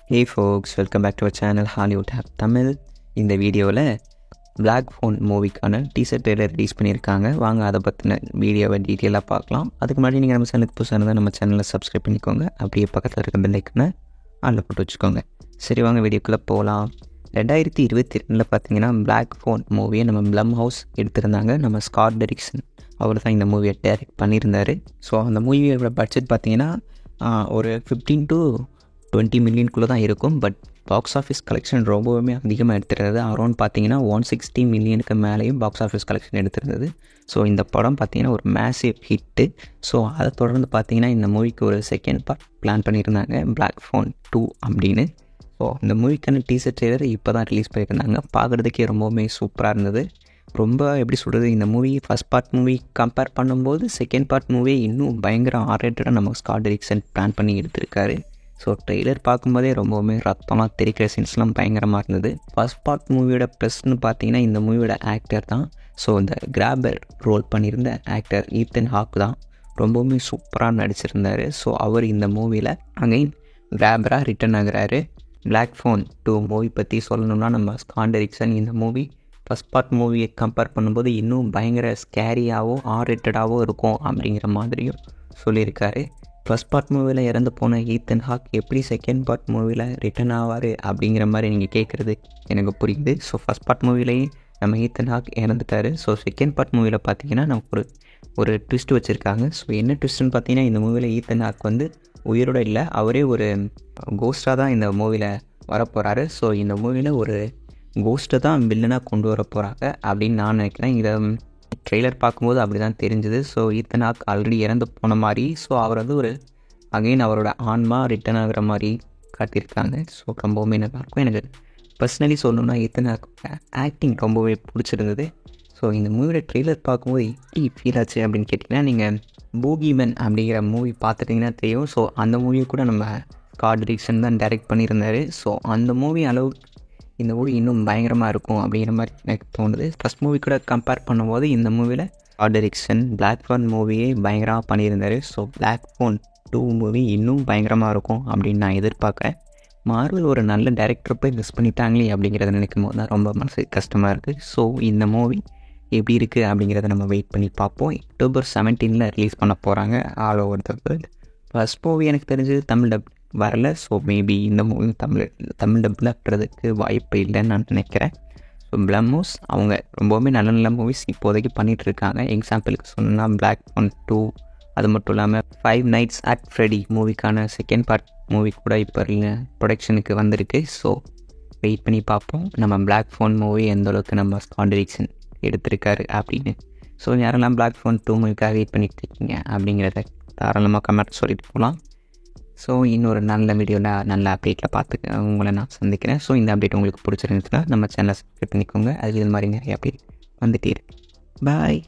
Hey folks, welcome back to our channel Hollywood Hub Tamil. இந்த வீடியோவில் Black Phone மூவிக்கான teaser trailer release பண்ணியிருக்காங்க. வாங்க அதை பற்றின வீடியோவை டீட்டெயிலாக பார்க்கலாம். அதுக்கு முன்னாடி நீங்கள் நம்ம சேனலுக்கு புதுசாக இருந்தால் நம்ம சேனலை சப்ஸ்கிரைப் பண்ணிக்கோங்க. அப்படியே பக்கத்தில் இருக்க பெல் ஐக்கனை ஆனில் போட்டு வச்சுக்கோங்க. சரி, வாங்க வீடியோக்குள்ளே போகலாம். 2022 பார்த்தீங்கன்னா பிளாக் ஃபோன் மூவியை நம்ம ப்ளம் ஹவுஸ் எடுத்திருந்தாங்க. நம்ம ஸ்காட் டெரிக்சன் அவர் தான் இந்த மூவியை டைரக்ட் பண்ணியிருந்தார். ஸோ அந்த மூவியோட பட்ஜெட் பார்த்தீங்கன்னா ஒரு 15 to 20 மில்லியனுக்குள்ளே தான் இருக்கும். பட் பாக்ஸ் ஆஃபீஸ் கலெக்ஷன் ரொம்பவுமே அதிகமாக எடுத்துருந்தது. அரௌண்ட் பார்த்தீங்கன்னா 160 மில்லியனுக்கு மேலேயும் பாக்ஸ் ஆஃபீஸ் கலெக்ஷன் எடுத்திருந்தது. ஸோ இந்த படம் பார்த்தீங்கன்னா ஒரு மேசிவ் ஹிட்டு. ஸோ அதை தொடர்ந்து பார்த்தீங்கன்னா இந்த மூவிக்கு ஒரு செகண்ட் பார்ட் பிளான் பண்ணியிருந்தாங்க, பிளாக் ஃபோன் 2 அப்படின்னு. ஸோ இந்த மூவிக்கான டீசர் ட்ரெய்லர் இப்போ தான் ரிலீஸ் பண்ணியிருந்தாங்க. பார்க்குறதுக்கே ரொம்பவுமே சூப்பராக இருந்தது. ரொம்ப எப்படி சொல்கிறது, இந்த movie first part movie compare பண்ணும்போது செகண்ட் பார்ட் மூவி இன்னும் பயங்கர ஆர்ரேட்டடாக நம்ம ஸ்காட் டெரிக்சன் பிளான் பண்ணி எடுத்திருக்காரு. ஸோ ட்ரெய்லர் பார்க்கும்போதே ரொம்பவுமே ரத்தமாக தெரிக்கிற சீன்ஸ்லாம் பயங்கரமாக இருந்தது. ஃபஸ்ட் பார்ட் மூவியோட ப்ளஸ்ன்னு பார்த்தீங்கன்னா இந்த மூவியோட ஆக்டர் தான். ஸோ இந்த கிராபர் ரோல் பண்ணியிருந்த ஆக்டர் ஈத்தன் ஹாக் தான் ரொம்பவுமே சூப்பராக நடிச்சிருந்தார். ஸோ அவர் இந்த மூவியில் அகைன் கிராபராக ரிட்டர்ன் ஆகிறாரு. பிளாக் ஃபோன் 2 மூவி பற்றி சொல்லணும்னா நம்ம ஸ்காட் டெரிக்சன் இந்த மூவி ஃபஸ்ட் பார்ட் மூவியை கம்பேர் பண்ணும்போது இன்னும் பயங்கர ஸ்கேரியாகவும் ஆர்ரேட்டடாகவும் இருக்கும் அப்படிங்கிற மாதிரியும் சொல்லியிருக்காரு. ஃபஸ்ட் பார்ட் மூவியில் இறந்து போன ஈத்தன் ஹாக் எப்படி செகண்ட் பார்ட் மூவியில் ரிட்டர்ன் ஆவார் அப்படிங்கிற மாதிரி நீங்கள் கேட்குறது எனக்கு புரியுது. ஸோ ஃபஸ்ட் பார்ட் மூவிலேயே நம்ம ஈத்தன் ஹாக் இறந்துட்டார். ஸோ செகண்ட் பார்ட் மூவியில் பார்த்தீங்கன்னா நமக்கு ஒரு ட்விஸ்ட் வச்சுருக்காங்க. ஸோ என்ன ட்விஸ்ட்டுன்னு பார்த்தீங்கன்னா இந்த மூவியில் ஈத்தன் ஹாக் உயிரோடு இல்லை, அவரே ஒரு கோஸ்ட்டாக தான் இந்த மூவியில் வரப்போகிறாரு. ஸோ இந்த மூவியில் ஒரு கோஸ்ட்டை தான் வில்லனாக கொண்டு வர போகிறாங்க அப்படின்னு நான் நினைக்கிறேன். இதை ட்ரெய்லர் பார்க்கும்போது அப்படி தான் தெரிஞ்சுது. ஸோ ஈத்தன் ஹாக் ஆல்ரெடி இறந்து போன மாதிரி, ஸோ அவர் ஒரு அகெயின் அவரோட ஆன்மா ரிட்டர்ன் ஆகிற மாதிரி காட்டியிருக்காங்க. ஸோ ரொம்பவுமே நல்லாயிருக்கும். எனக்கு பர்சனலி சொல்லணும்னா ஈத்தன் ஹாக் ஆக்டிங் ரொம்பவே பிடிச்சிருந்தது. ஸோ இந்த மூவியோட ட்ரெய்லர் பார்க்கும்போது எப்படி ஃபீல் ஆச்சு அப்படின்னு கேட்டிங்கன்னா, நீங்கள் பூகிமேன் அப்படிங்கிற மூவி பார்த்துட்டிங்கன்னா தெரியும். ஸோ அந்த மூவியை கூட நம்ம ஸ்காட் டெரிக்சன் தான் டைரக்ட் பண்ணியிருந்தார். ஸோ அந்த மூவி அளவுக்கு இந்த மூவி இன்னும் பயங்கரமாக இருக்கும் அப்படிங்கிற மாதிரி எனக்கு தோணுது. ஃபஸ்ட் மூவி கூட கம்பேர் பண்ணும்போது இந்த மூவியில் ஸ்காட் டெரிக்சன் பிளாக் ஃபோன் மூவியே பயங்கரமாக பண்ணியிருந்தார். ஸோ பிளாக் ஃபோன் 2 மூவி இன்னும் பயங்கரமாக இருக்கும் அப்படின்னு நான் எதிர்பார்க்குறேன். மார்வல் ஒரு நல்ல டைரக்டர் போய் மிஸ் பண்ணிட்டாங்களே அப்படிங்கிறத நினைக்கும் போது தான் ரொம்ப மனசு கஷ்டமாக இருக்குது. ஸோ இந்த மூவி எப்படி இருக்குது அப்படிங்கிறத நம்ம வெயிட் பண்ணி பார்ப்போம். October 17 ரிலீஸ் பண்ண போகிறாங்க all over the world. First movie எனக்கு தெரிஞ்சது தமிழ் டப் வரல. ஸோ மேபி இந்த மூவி தமிழ் டப்பில் இருக்கிறதுக்கு வாய்ப்பு இல்லைன்னு நான் நினைக்கிறேன். ஸோ ப்ளம் ஹவுஸ் அவங்க ரொம்பவுமே நல்ல நல்ல மூவிஸ் இப்போதைக்கு பண்ணிகிட்ருக்காங்க. எக்ஸாம்பிளுக்கு சொன்னால் பிளாக் ஃபோன் 2, அது மட்டும் இல்லாமல் 5 Nights at Freddy மூவிக்கான செகண்ட் பார்ட் மூவி கூட இப்போ ப்ரொடக்ஷனுக்கு வந்திருக்கு. ஸோ வெயிட் பண்ணி பார்ப்போம் நம்ம பிளாக் ஃபோன் மூவி எந்த அளவுக்கு நம்ம ஸ்காட் டெரிக்சன் எடுத்திருக்காரு அப்படின்னு. ஸோ யாரெல்லாம் பிளாக் ஃபோன் 2 மூவிக்காக வெயிட் பண்ணிட்டு இருக்கீங்க அப்படிங்கிறத தாராளமாக கமெண்ட் சொல்லிட்டு போகலாம். ஸோ இன்னொரு நல்ல வீடியோவில் நல்ல அப்டேட்டில் பார்த்து உங்களை நான் சந்திக்கிறேன். ஸோ இந்த அப்டேட் உங்களுக்கு பிடிச்சிருந்துச்சுன்னா நம்ம சேனலை சப்ஸ்கிரைப் பண்ணிக்கோங்க. அது இது மாதிரி நிறைய அப்டேட் வந்துகிட்டே இருக்கு. பாய்.